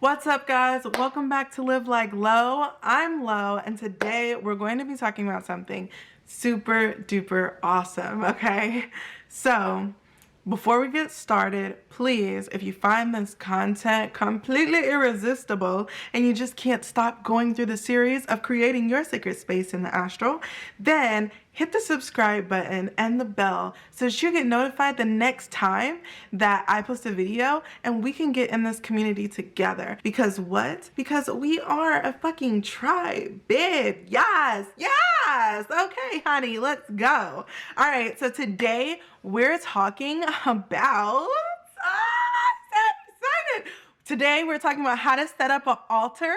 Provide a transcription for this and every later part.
What's up, guys? Welcome back to Live Like Low. I'm Lo, and today we're going to be talking about something super duper awesome, okay? So, before we get started, please, if you find this content completely irresistible and you just can't stop going through the series of creating your sacred space in the astral, then hit the subscribe button and the bell so that you get notified the next time that I post a video and we can get in this community together. Because what? Because we are a fucking tribe, babe. Yes, yes. Okay, honey, let's go. All right, so today we're talking about, so excited. Today we're talking about how to set up an altar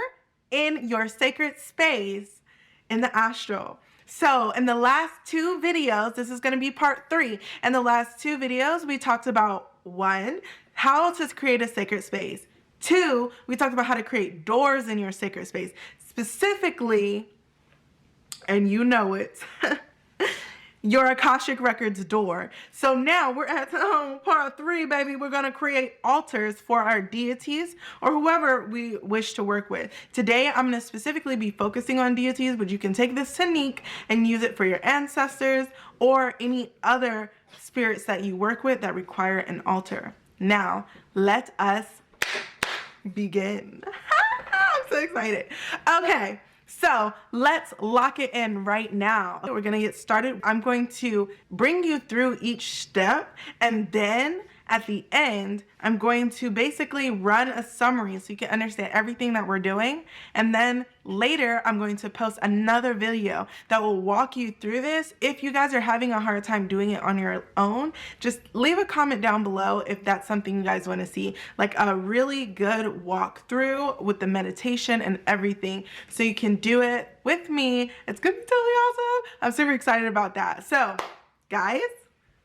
in your sacred space in the astral. So in the last two videos, this is going to be part 3. In the last two videos, we talked about 1, how to create a sacred space. 2, we talked about how to create doors in your sacred space. Specifically, and you know it, your akashic records door. So now we're at part 3, baby. We're going to create altars for our deities or whoever we wish to work with. Today I'm going to specifically be focusing on deities, but you can take this technique and use it for your ancestors or any other spirits that you work with that require an altar. Now let us begin. I'm so excited. Okay. So let's lock it in right now. We're gonna get started. I'm going to bring you through each step, and then at the end, I'm going to basically run a summary so you can understand everything that we're doing. And then later, I'm going to post another video that will walk you through this. If you guys are having a hard time doing it on your own, just leave a comment down below if that's something you guys want to see, like a really good walkthrough with the meditation and everything, so you can do it with me. It's gonna be totally awesome. I'm super excited about that. So, guys,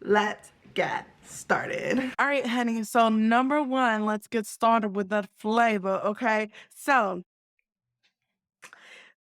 let's get started. All right, honey. So number 1, let's get started with that flavor, okay? So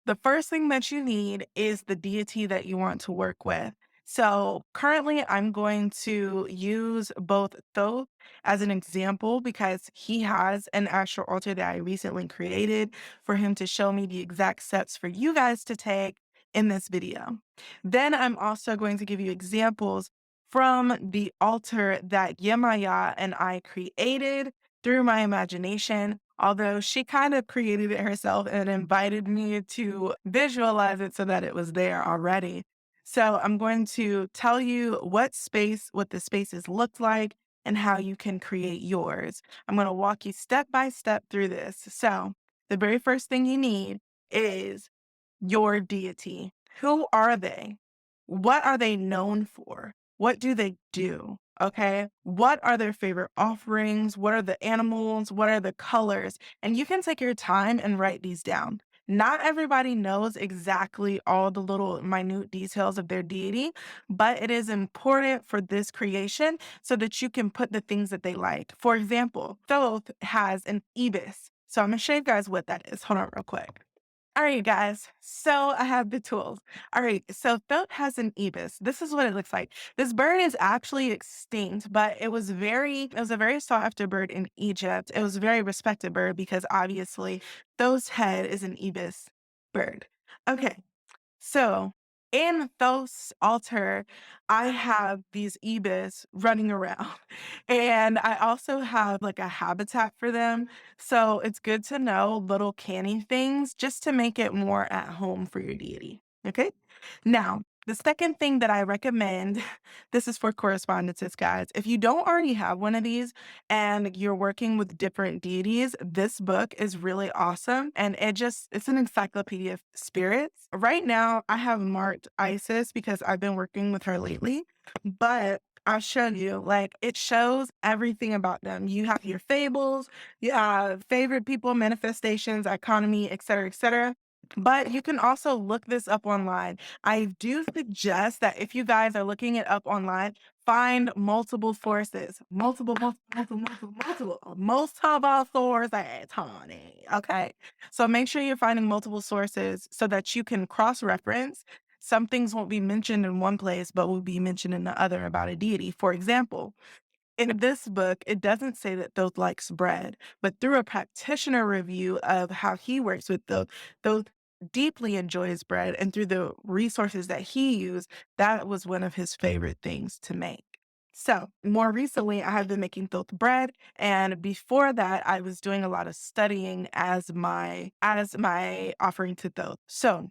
the first thing that you need is the deity that you want to work with. So currently I'm going to use both Thoth as an example because he has an astral altar that I recently created for him to show me the exact steps for you guys to take in this video. Then I'm also going to give you examples from the altar that Yemaya and I created through my imagination, although she kind of created it herself and invited me to visualize it so that it was there already. So I'm going to tell you what the spaces look like and how you can create yours. I'm going to walk you step by step through this. So the very first thing you need is your deity. Who are they? What are they known for? What do they do? Okay. What are their favorite offerings? What are the animals? What are the colors? And you can take your time and write these down. Not everybody knows exactly all the little minute details of their deity, but it is important for this creation so that you can put the things that they like. For example, Thoth has an ibis. So I'm going to show you guys what that is. Hold on real quick. All right, guys. So I have the tools. All right. So Thoth has an ibis. This is what it looks like. This bird is actually extinct, but it was a very sought after bird in Egypt. It was a very respected bird because obviously Thoth's head is an ibis bird. Okay. So in Thoth's altar, I have these ibis running around, and I also have like a habitat for them. So it's good to know little canny things just to make it more at home for your deity. Okay. Now, the second thing that I recommend, this is for correspondences, guys. If you don't already have one of these and you're working with different deities, this book is really awesome. And it's an encyclopedia of spirits. Right now, I have marked Isis because I've been working with her lately, but I'll show you, like, it shows everything about them. You have your fables, you have favorite people, manifestations, economy, etc., etc. But you can also look this up online. I do suggest that if you guys are looking it up online, find multiple sources, multiple sources, honey. Okay. So make sure you're finding multiple sources so that you can cross-reference. Some things won't be mentioned in one place, but will be mentioned in the other about a deity. For example, In this book, it doesn't say that Thoth likes bread, but through a practitioner review of how he works with Thoth, Thoth deeply enjoys bread, and through the resources that he used, that was one of his favorite things to make. So, more recently, I have been making Thoth bread, and before that, I was doing a lot of studying as my offering to Thoth. So,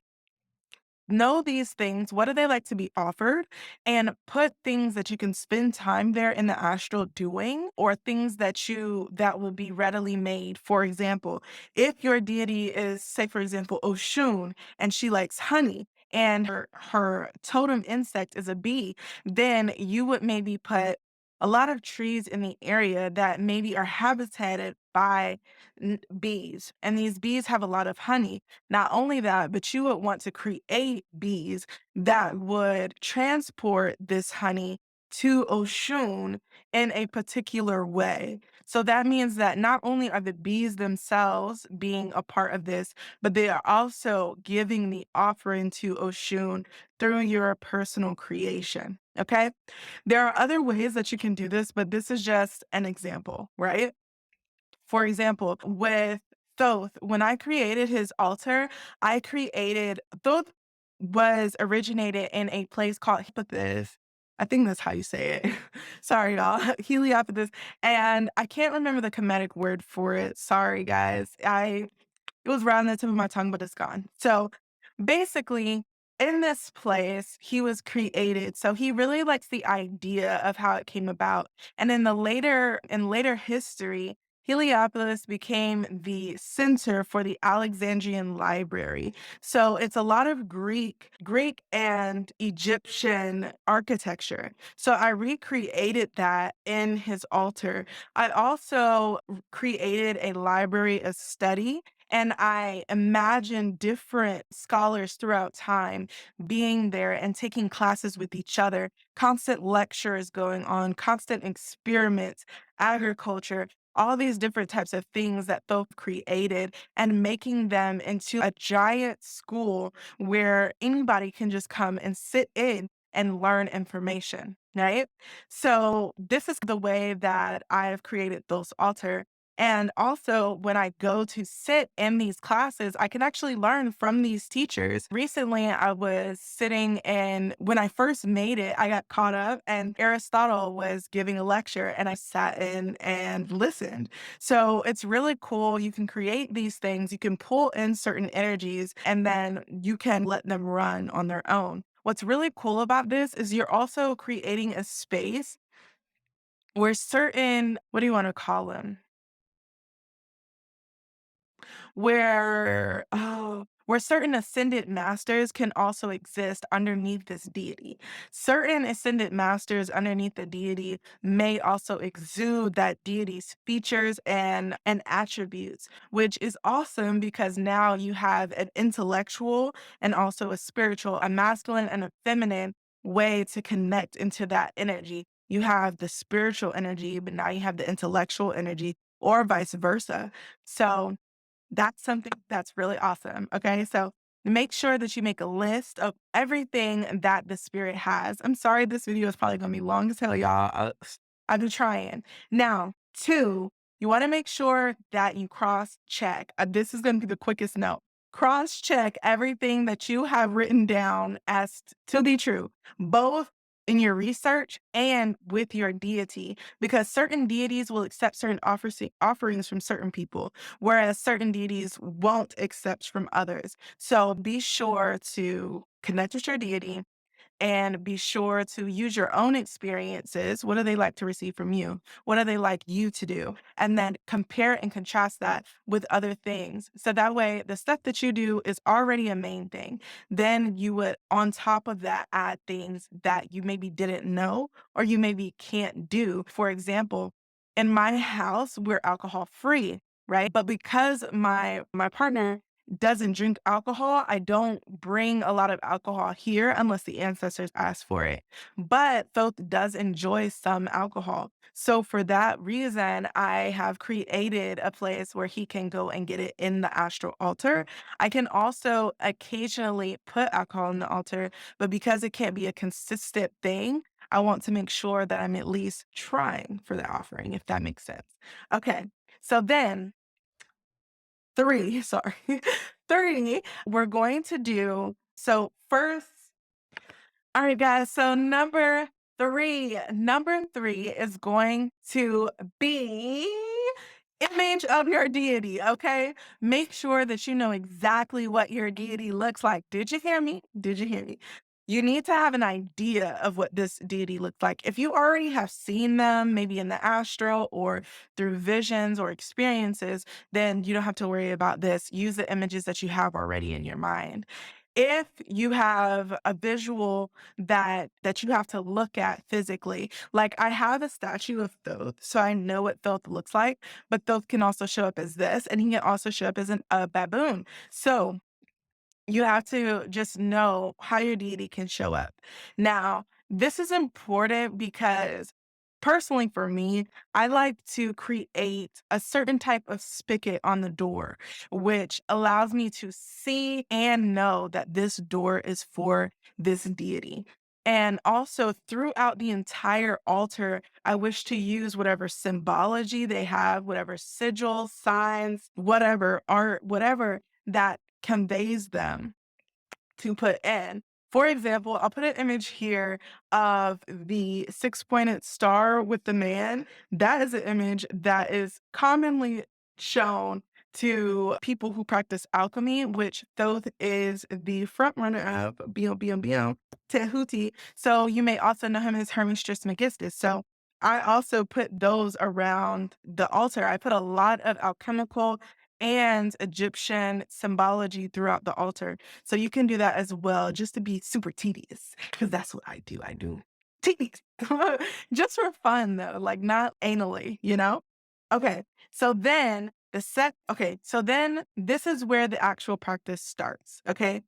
know these things. What do they like to be offered? And put things that you can spend time there in the astral doing, or things that will be readily made. For example, if your deity is, say, for example, Oshun, and she likes honey, and her totem insect is a bee, then you would maybe put a lot of trees in the area that maybe are habitated by bees, and these bees have a lot of honey. Not only that, but you would want to create bees that would transport this honey to Oshun in a particular way. So that means that not only are the bees themselves being a part of this, but they are also giving the offering to Oshun through your personal creation. Okay. There are other ways that you can do this, but this is just an example, right? For example, with Thoth, when I created his altar, Thoth was originated in a place called Hippothys. I think that's how you say it. Sorry, y'all. Heliopolis. And I can't remember the Kemetic word for it. Sorry, guys. It was right on the tip of my tongue, but it's gone. So basically, in this place, he was created. So he really likes the idea of how it came about. And in later history, Heliopolis became the center for the Alexandrian library. So it's a lot of Greek and Egyptian architecture. So I recreated that in his altar. I also created a library of study, and I imagine different scholars throughout time being there and taking classes with each other, constant lectures going on, constant experiments, agriculture, all these different types of things that Thoth created, and making them into a giant school where anybody can just come and sit in and learn information, right? So this is the way that I have created Thoth's altar. And also, when I go to sit in these classes, I can actually learn from these teachers. Recently, I was sitting in, when I first made it, I got caught up and Aristotle was giving a lecture, and I sat in and listened. So it's really cool. You can create these things, you can pull in certain energies, and then you can let them run on their own. What's really cool about this is you're also creating a space where certain, what do you want to call them? Where certain ascended masters can also exist underneath this deity. Certain ascended masters underneath the deity may also exude that deity's features and attributes, which is awesome because now you have an intellectual and also a spiritual, a masculine and a feminine way to connect into that energy. You have the spiritual energy, but now you have the intellectual energy, or vice versa. So that's something that's really awesome. Okay. So make sure that you make a list of everything that the spirit has. I'm sorry, this video is probably going to be long as hell, y'all. I've been trying. Now, two, you want to make sure that you cross check. This is going to be the quickest note. Cross check everything that you have written down as to be true, both in your research and with your deity, because certain deities will accept certain offerings from certain people, whereas certain deities won't accept from others. So be sure to connect with your deity and be sure to use your own experiences. What do they like to receive from you? What do they like you to do? And then compare and contrast that with other things. So that way, the stuff that you do is already a main thing. Then you would, on top of that, add things that you maybe didn't know or you maybe can't do. For example, in my house, we're alcohol free, right? But because my partner doesn't drink alcohol, I don't bring a lot of alcohol here unless the ancestors ask for it. But Thoth does enjoy some alcohol. So for that reason, I have created a place where he can go and get it in the astral altar. I can also occasionally put alcohol in the altar, but because it can't be a consistent thing, I want to make sure that I'm at least trying for the offering, if that makes sense. Okay. So then 3, sorry. 3, we're going to do so first all right, guys. So number 3 is going to be image of your deity. Okay. Make sure that you know exactly what your deity looks like. Did you hear me? Did you hear me? You need to have an idea of what this deity looks like. If you already have seen them, maybe in the astral or through visions or experiences, then you don't have to worry about this. Use the images that you have already in your mind. If you have a visual that you have to look at physically. Like I have a statue of Thoth, so I know what Thoth looks like, but Thoth can also show up as this, and he can also show up as a baboon. So you have to just know how your deity can show up. Now, this is important because personally for me, I like to create a certain type of spigot on the door, which allows me to see and know that this door is for this deity. And also throughout the entire altar, I wish to use whatever symbology they have, whatever sigils, signs, whatever art, whatever that conveys them to put in. For example, I'll put an image here of the six-pointed star with the man. That is an image that is commonly shown to people who practice alchemy, which Thoth is the front runner of Djehuty. So you may also know him as Hermes Trismegistus. So I also put those around the altar. I put a lot of alchemical and Egyptian symbology throughout the altar. So you can do that as well, just to be super tedious, because that's what I do. I do tedious, just for fun though, like not anally, you know? Okay, so then okay, so then this is where the actual practice starts. Okay,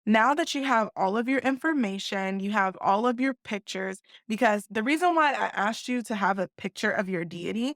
now that you have all of your information, you have all of your pictures, because the reason why I asked you to have a picture of your deity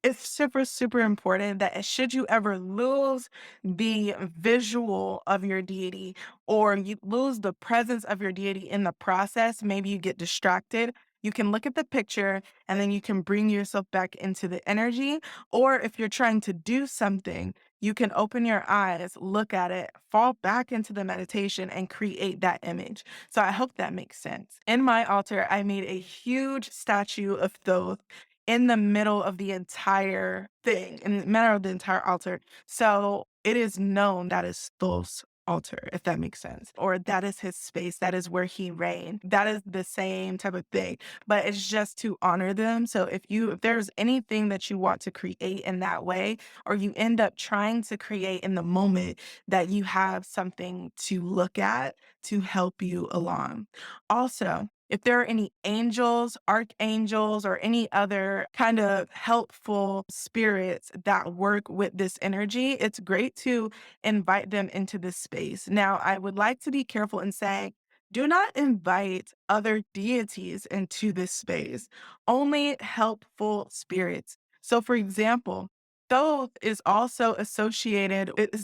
is super, super important that should you ever lose the visual of your deity or you lose the presence of your deity in the process, maybe you get distracted. You can look at the picture and then you can bring yourself back into the energy. Or if you're trying to do something, you can open your eyes, look at it, fall back into the meditation, and create that image. So I hope that makes sense. In my altar, I made a huge statue of Thoth in the middle of the entire thing, in the middle of the entire altar. So it is known that is Thoth's altar, if that makes sense, or that is his space, that is where he reigned. That is the same type of thing, but it's just to honor them. So if there's anything that you want to create in that way, or you end up trying to create in the moment, that you have something to look at to help you along. Also, if there are any angels, archangels, or any other kind of helpful spirits that work with this energy, it's great to invite them into this space. Now, I would like to be careful and say, do not invite other deities into this space, only helpful spirits. So, for example, Thoth is also associated with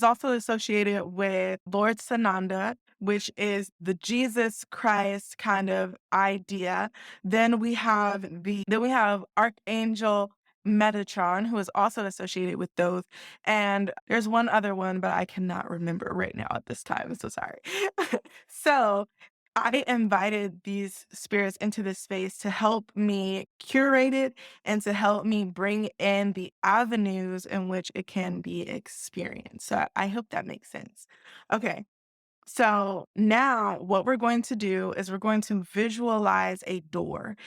Lord Sananda, which is the Jesus Christ kind of idea. Then we have Archangel Metatron, who is also associated with Thoth. And there's one other one, but I cannot remember right now at this time. I'm so sorry. So I invited these spirits into this space to help me curate it and to help me bring in the avenues in which it can be experienced. So I hope that makes sense. Okay. So now what we're going to do is we're going to visualize a door.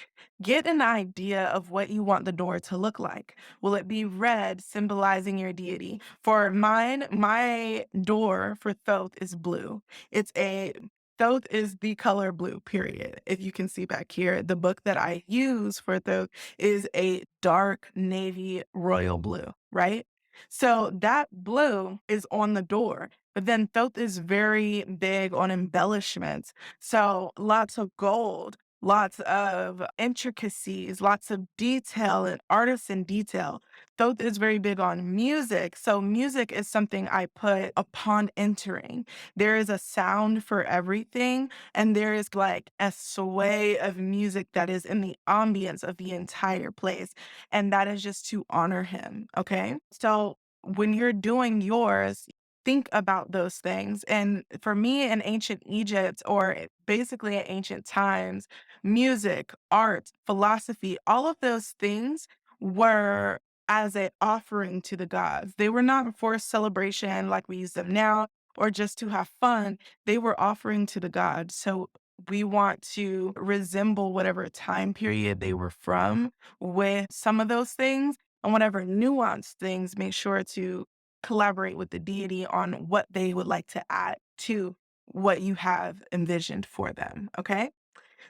Get an idea of what you want the door to look like. Will it be red, symbolizing your deity? For mine, my door for Thoth is blue. It's a Thoth is the color blue, period. If you can see back here, the book that I use for Thoth is a dark navy royal blue, right? So that blue is on the door. But then Thoth is very big on embellishments. So lots of gold, lots of intricacies, lots of detail and artisan detail. Thoth is very big on music. So music is something I put upon entering. There is a sound for everything, and there is like a sway of music that is in the ambience of the entire place. And that is just to honor him. Okay. So when you're doing yours, think about those things. And for me in ancient Egypt, or basically at ancient times, music, art, philosophy, all of those things were as an offering to the gods. They were not for celebration like we use them now or just to have fun. They were offering to the gods. So we want to resemble whatever time period they were from with some of those things, and whatever nuanced things, make sure to collaborate with the deity on what they would like to add to what you have envisioned for them. Okay.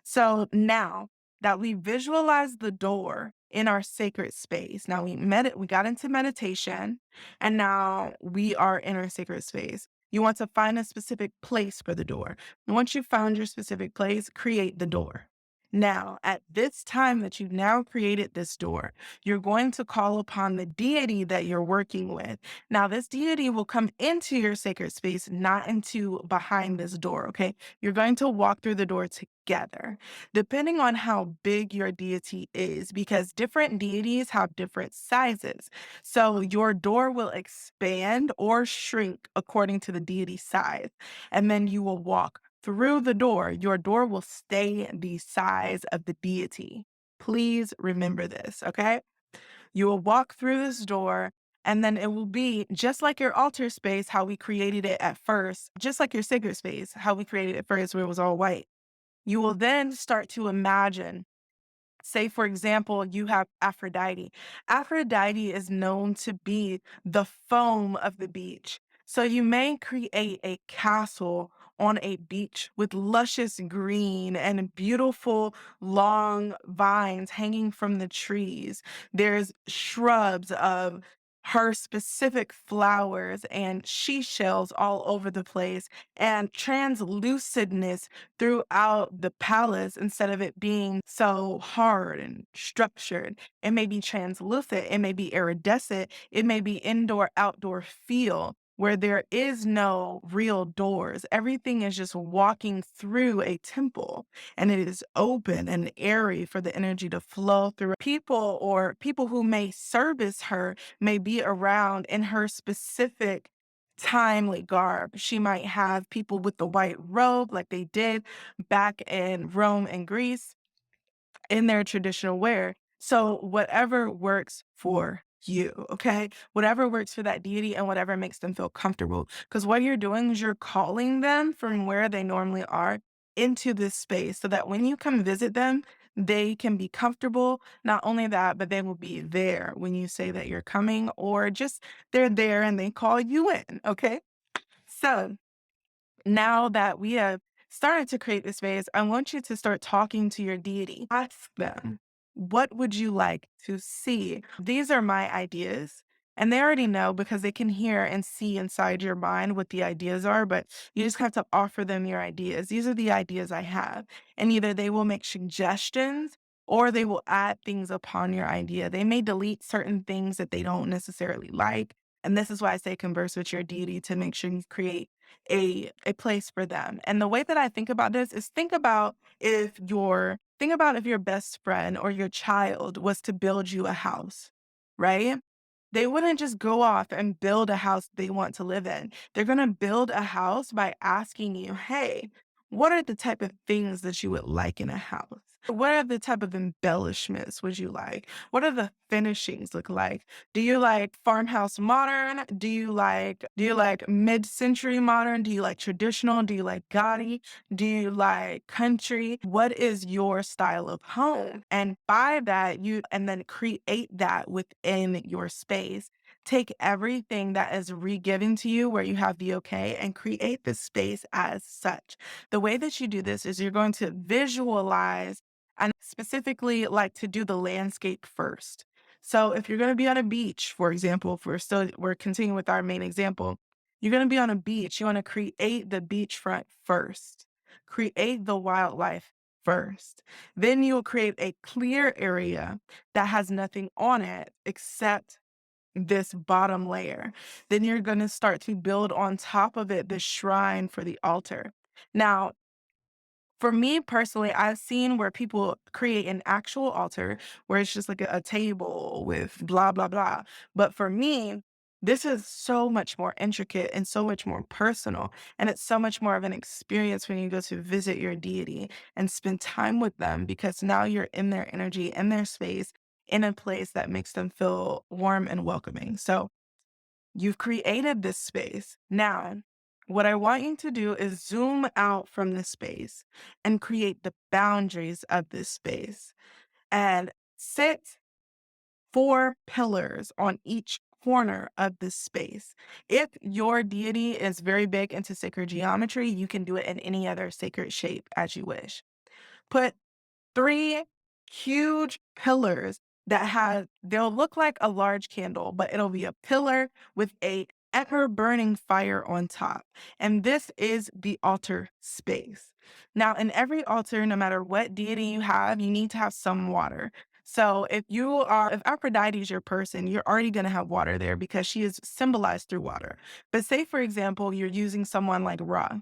So now that we visualize the door in our sacred space, now we got into meditation, and now we are in our sacred space. You want to find a specific place for the door. And once you found your specific place, create the door. Now, at this time that you've now created this door, you're going to call upon the deity that you're working with. Now, this deity will come into your sacred space, not into behind this door, okay? You're going to walk through the door together, depending on how big your deity is, because different deities have different sizes. So your door will expand or shrink according to the deity size. And then you will walk through the door. Your door will stay the size of the deity. Please remember this, okay? You will walk through this door, and then it will be just like your altar space, how we created it at first, just like your sacred space, how we created it first, where it was all white. You will then start to imagine, say, for example, you have Aphrodite. Aphrodite is known to be the foam of the beach. So you may create a castle on a beach with luscious green and beautiful long vines hanging from the trees. There's shrubs of her specific flowers and she shells all over the place, and translucidness throughout the palace. Instead of it being so hard and structured, it may be translucent, it may be iridescent, it may be indoor outdoor feel where there is no real doors. Everything is just walking through a temple, and it is open and airy for the energy to flow through. People, or people who may service her, may be around in her specific timely garb. She might have people with the white robe like they did back in Rome and Greece in their traditional wear. So whatever works for you, okay? Whatever works for that deity and whatever makes them feel comfortable. Because what you're doing is you're calling them from where they normally are into this space so that when you come visit them, they can be comfortable. Not only that, but they will be there when you say that you're coming, or just they're there and they call you in, okay? So now that we have started to create this space, I want you to start talking to your deity. Ask them, what would you like to see? These are my ideas. And they already know because they can hear and see inside your mind what the ideas are, but you just have to offer them your ideas. These are the ideas I have. And either they will make suggestions or they will add things upon your idea. They may delete certain things that they don't necessarily like. And this is why I say converse with your deity to make sure you create a place for them. And the way that I think about this is think about if your best friend or your child was to build you a house, right? They wouldn't just go off and build a house they want to live in. They're going to build a house by asking you, "Hey, what are the type of things that you would like in a house? What are the type of embellishments would you like? What are the finishings look like? Do you like farmhouse modern? Do you like mid-century modern? Do you like traditional? Do you like gaudy? Do you like country? What is your style of home?" And by that, you and then create that within your space. Take everything that is re-given to you where you have the okay and create the space as such. The way that you do this is you're going to visualize, and specifically like to do the landscape first. So if you're going to be on a beach, for example, if we're continuing with our main example, you're going to be on a beach, you want to create the beachfront first. Create the wildlife first. Then you'll create a clear area that has nothing on it except this bottom layer. Then you're going to start to build on top of it the shrine for the altar. Now, for me personally, I've seen where people create an actual altar where it's just like a table with blah, blah, blah. But for me, this is so much more intricate and so much more personal. And it's so much more of an experience when you go to visit your deity and spend time with them because now you're in their energy, in their space, in a place that makes them feel warm and welcoming. So you've created this space. Now, what I want you to do is zoom out from this space and create the boundaries of this space and set 4 pillars on each corner of this space. If your deity is very big into sacred geometry, you can do it in any other sacred shape as you wish. Put 3 huge pillars that they'll look like a large candle, but it'll be a pillar with a ever burning fire on top. And this is the altar space. Now, in every altar, no matter what deity you have, you need to have some water. So if Aphrodite is your person, you're already going to have water there because she is symbolized through water. But say, for example, you're using someone like Ra.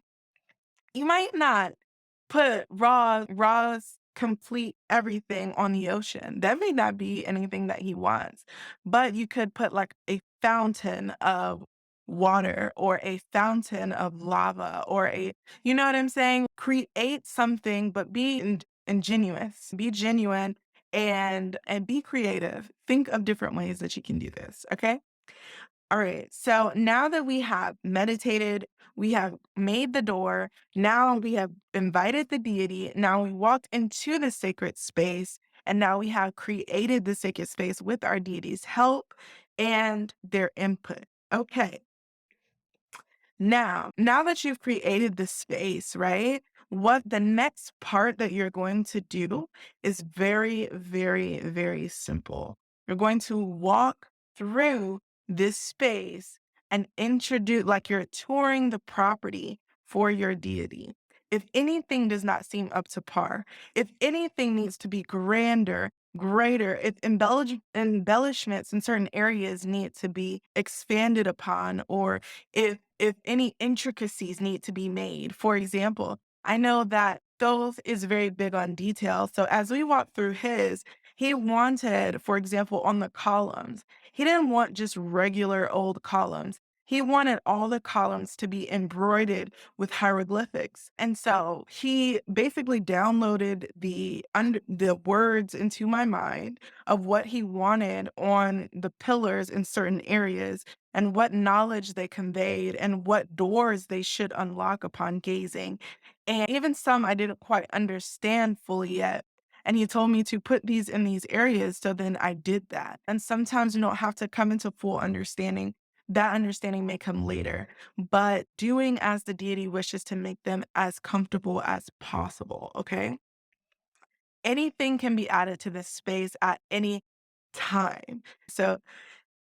You might not put Ra's complete everything on the ocean. That may not be anything that he wants, but you could put like a fountain of water or a fountain of lava or you know what I'm saying? Create something, but be ingenuous, be genuine and be creative. Think of different ways that you can do this. Okay. All right. So now that we have meditated, we have made the door, now we have invited the deity, now we walked into the sacred space, and now we have created the sacred space with our deity's help and their input. Okay. Now that you've created the space, right? What the next part that you're going to do is very, very, very simple. You're going to walk through this space and introduce, like you're touring the property for your deity. If anything does not seem up to par, if anything needs to be grander, greater, if embellishments in certain areas need to be expanded upon, or if any intricacies need to be made. For example, I know that Thoth is very big on detail. So as we walked through his, he wanted, for example, on the columns, he didn't want just regular old columns. He wanted all the columns to be embroidered with hieroglyphics. And so he basically downloaded the words into my mind of what he wanted on the pillars in certain areas and what knowledge they conveyed and what doors they should unlock upon gazing. And even some I didn't quite understand fully yet. And he told me to put these in these areas. So then I did that. And sometimes you don't have to come into full understanding. That understanding may come later, but doing as the deity wishes to make them as comfortable as possible. Okay. Anything can be added to this space at any time. So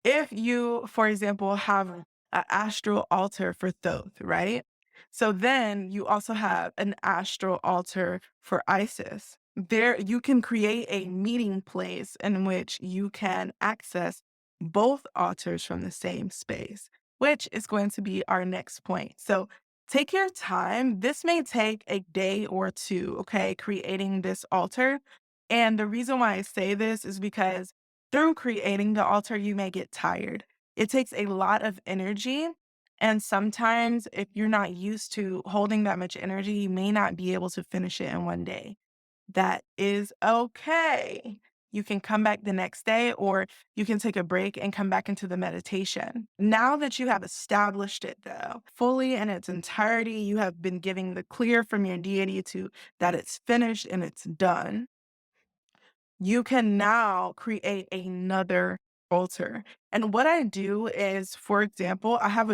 if you, for example, have an astral altar for Thoth, right? So then you also have an astral altar for Isis. There, you can create a meeting place in which you can access both altars from the same space, which is going to be our next point. So take your time. This may take a day or two, okay, creating this altar. And the reason why I say this is because through creating the altar, you may get tired. It takes a lot of energy. And sometimes, if you're not used to holding that much energy, you may not be able to finish it in one day. That is okay. You can come back the next day, or you can take a break and come back into the meditation. Now that you have established it, though, fully in its entirety, you have been giving the clear from your deity to that it's finished and it's done. You can now create another altar. And what I do is, for example, I have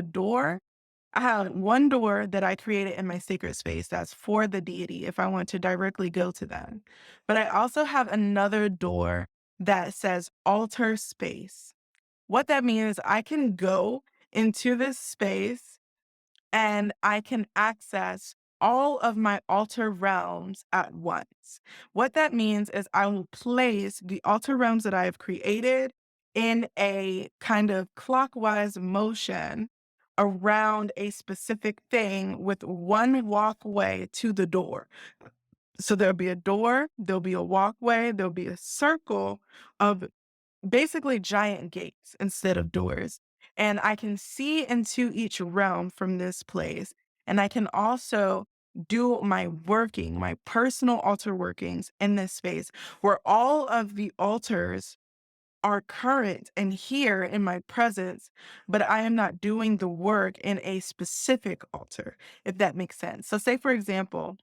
one door that I created in my sacred space that's for the deity if I want to directly go to them. But I also have another door that says altar space. What that means is I can go into this space and I can access all of my altar realms at once. What that means is I will place the altar realms that I have created in a kind of clockwise motion around a specific thing with one walkway to the door. So there'll be a door, there'll be a walkway, there'll be a circle of basically giant gates instead of doors. And I can see into each realm from this place. And I can also do my working, my personal altar workings in this space where all of the altars are current and here in my presence, but I am not doing the work in a specific altar, if that makes sense. So, say for example,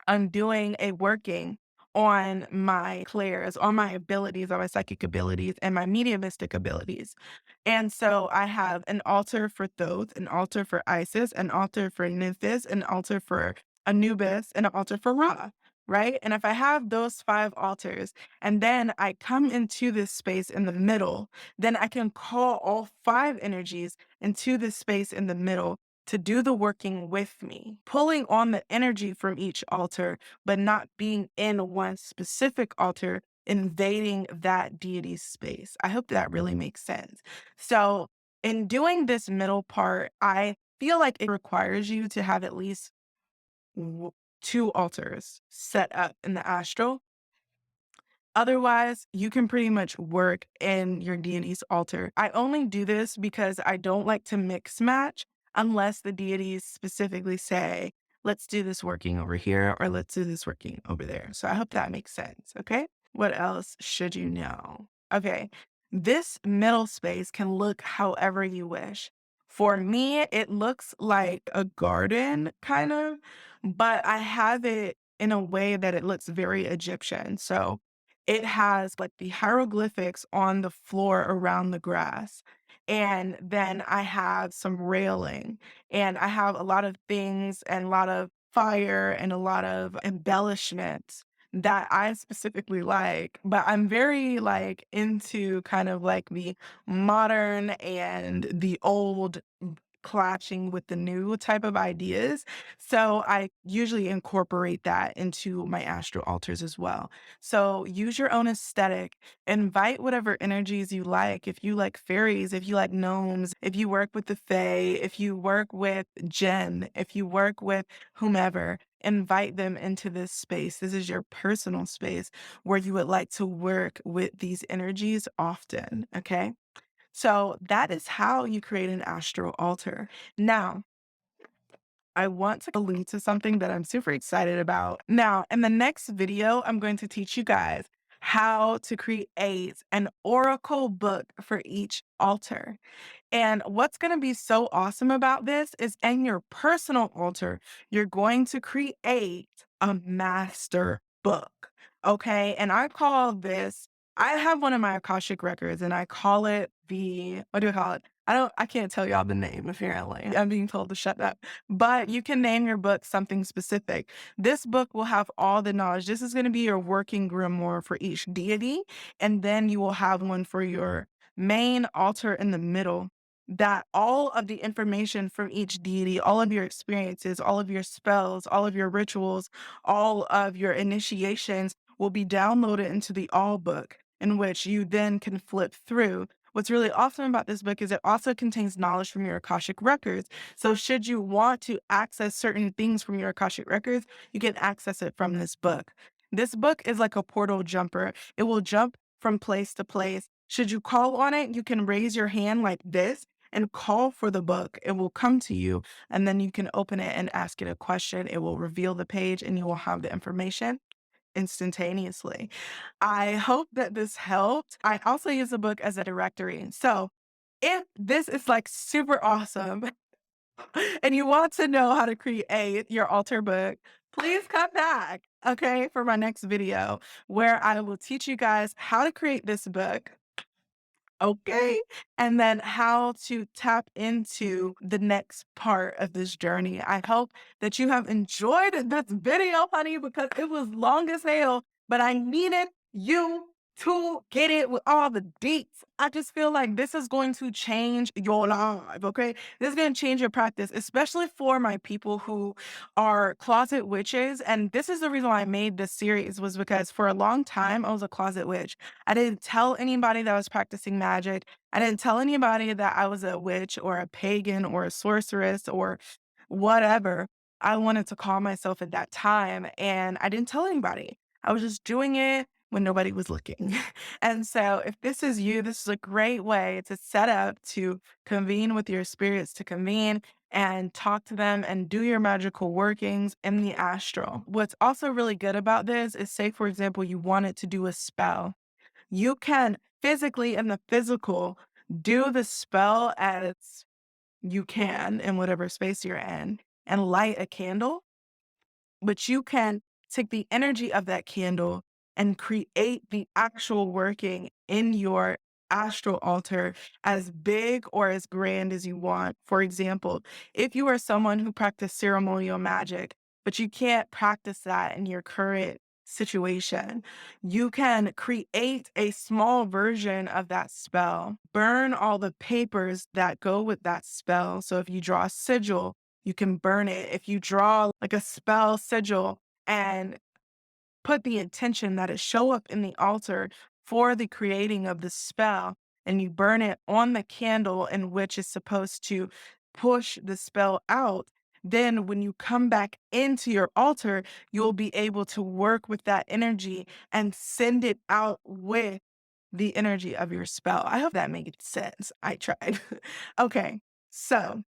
I'm doing a working on my clairs, on my abilities, on my psychic abilities, and my mediumistic abilities. And so I have an altar for Thoth, an altar for Isis, an altar for Nymphis, an altar for Anubis, and an altar for Ra. Right. And if I have those 5 altars and then I come into this space in the middle, then I can call all 5 energies into this space in the middle to do the working with me, pulling on the energy from each altar, but not being in one specific altar, invading that deity's space. I hope that really makes sense. So, in doing this middle part, I feel like it requires you to have at least 2 altars set up in the astral. Otherwise, you can pretty much work in your deity's altar. I only do this because I don't like to mix match unless the deities specifically say, let's do this working over here or let's do this working over there. So I hope that makes sense. Okay. What else should you know? Okay. This middle space can look however you wish. For me, it looks like a garden kind of, but I have it in a way that it looks very Egyptian. So it has, like, the hieroglyphics on the floor around the grass, and then I have some railing, and I have a lot of things and a lot of fire and a lot of embellishments that I specifically like, but I'm very, like, into kind of, like, the modern and the old clashing with the new type of ideas. So I usually incorporate that into my astral altars as well. So use your own aesthetic, invite whatever energies you like. If you like fairies, if you like gnomes, if you work with the fae, if you work with Jen, if you work with whomever, invite them into this space. This is your personal space where you would like to work with these energies often. Okay. So that is how you create an astral altar. Now, I want to allude to something that I'm super excited about. Now, in the next video, I'm going to teach you guys how to create an oracle book for each altar. And what's going to be so awesome about this is in your personal altar, you're going to create a master book. Okay. And I call this, I have one of my Akashic records and I call it what do I call it? I can't tell y'all the name apparently. I'm being told to shut up. But you can name your book something specific. This book will have all the knowledge. This is going to be your working grimoire for each deity. And then you will have one for your main altar in the middle that all of the information from each deity, all of your experiences, all of your spells, all of your rituals, all of your initiations will be downloaded into the all book in which you then can flip through. What's really awesome about this book is it also contains knowledge from your Akashic records. So should you want to access certain things from your Akashic records, you can access it from this book. This book is like a portal jumper. It will jump from place to place. Should you call on it, you can raise your hand like this and call for the book. It will come to you, and then you can open it and ask it a question. It will reveal the page, and you will have the information instantaneously. I hope that this helped. I also use the book as a directory. So if this is like super awesome and you want to know how to create your altar book, please come back, okay, for my next video where I will teach you guys how to create this book. Okay. And then how to tap into the next part of this journey. I hope that you have enjoyed this video, honey, because it was long as hell, but I needed you to get it with all the deets. I just feel like this is going to change your life, okay? This is going to change your practice, especially for my people who are closet witches. And this is the reason why I made this series was because for a long time I was a closet witch. I didn't tell anybody that I was practicing magic. I didn't tell anybody that I was a witch or a pagan or a sorceress or whatever I wanted to call myself at that time. And I didn't tell anybody. I was just doing it when nobody was looking. And so if this is you, this is a great way to set up to convene with your spirits, to convene and talk to them and do your magical workings in the astral. What's also really good about this is, say, for example, you wanted to do a spell. You can physically in the physical do the spell as you can in whatever space you're in and light a candle, but you can take the energy of that candle and create the actual working in your astral altar as big or as grand as you want. For example, if you are someone who practice ceremonial magic, but you can't practice that in your current situation, you can create a small version of that spell, burn all the papers that go with that spell. So if you draw a sigil, you can burn it. If you draw like a spell sigil and put the intention that it show up in the altar for the creating of the spell, and you burn it on the candle in which is supposed to push the spell out, then when you come back into your altar, you'll be able to work with that energy and send it out with the energy of your spell. I hope that made sense. I tried. Okay. So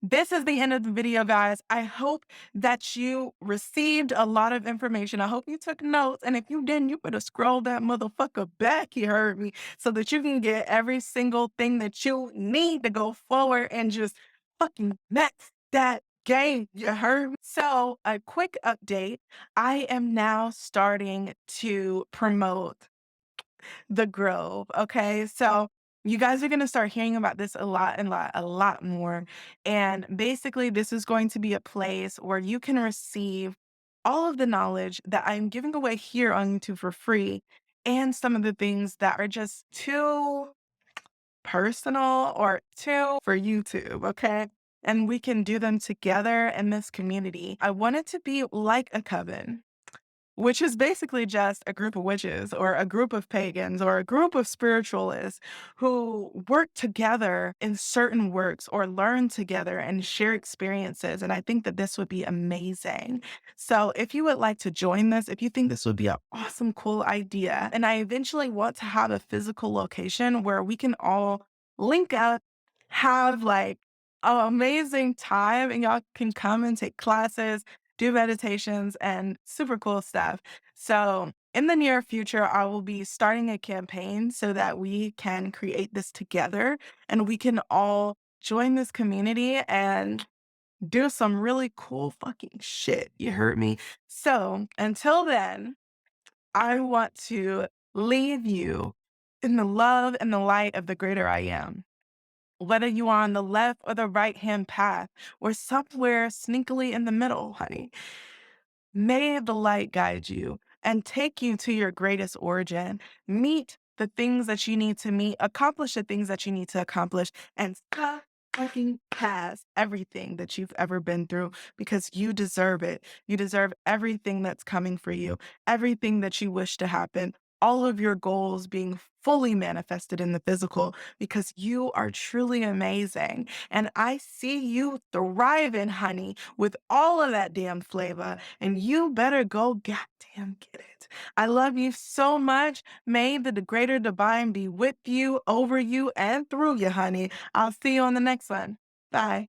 this is the end of the video, guys. I hope that you received a lot of information. I hope you took notes. And if you didn't, you better scroll that motherfucker back, you heard me, so that you can get every single thing that you need to go forward and just fucking max that game. You heard me? So, a quick update. I am now starting to promote the Grove, okay? So you guys are gonna start hearing about this a lot and a lot more. And basically, this is going to be a place where you can receive all of the knowledge that I'm giving away here on YouTube for free, and some of the things that are just too personal or too for YouTube, okay? And we can do them together in this community. I want it to be like a coven. Which is basically just a group of witches or a group of pagans or a group of spiritualists who work together in certain works or learn together and share experiences. And I think that this would be amazing. So if you would like to join this, if you think this would be an awesome, cool idea, and I eventually want to have a physical location where we can all link up, have like an amazing time, and y'all can come and take classes, do meditations, and super cool stuff. So, in the near future, I will be starting a campaign so that we can create this together and we can all join this community and do some really cool fucking shit. You heard me? So, until then, I want to leave you in the love and the light of the greater I am. Whether you are on the left or the right hand path or somewhere sneakily in the middle, honey. May the light guide you and take you to your greatest origin. Meet the things that you need to meet, accomplish the things that you need to accomplish, and stop fucking past everything that you've ever been through because you deserve it. You deserve everything that's coming for you, everything that you wish to happen, all of your goals being fully manifested in the physical because you are truly amazing. And I see you thriving, honey, with all of that damn flavor. And you better go goddamn get it. I love you so much. May the greater divine be with you, over you, and through you, honey. I'll see you on the next one. Bye.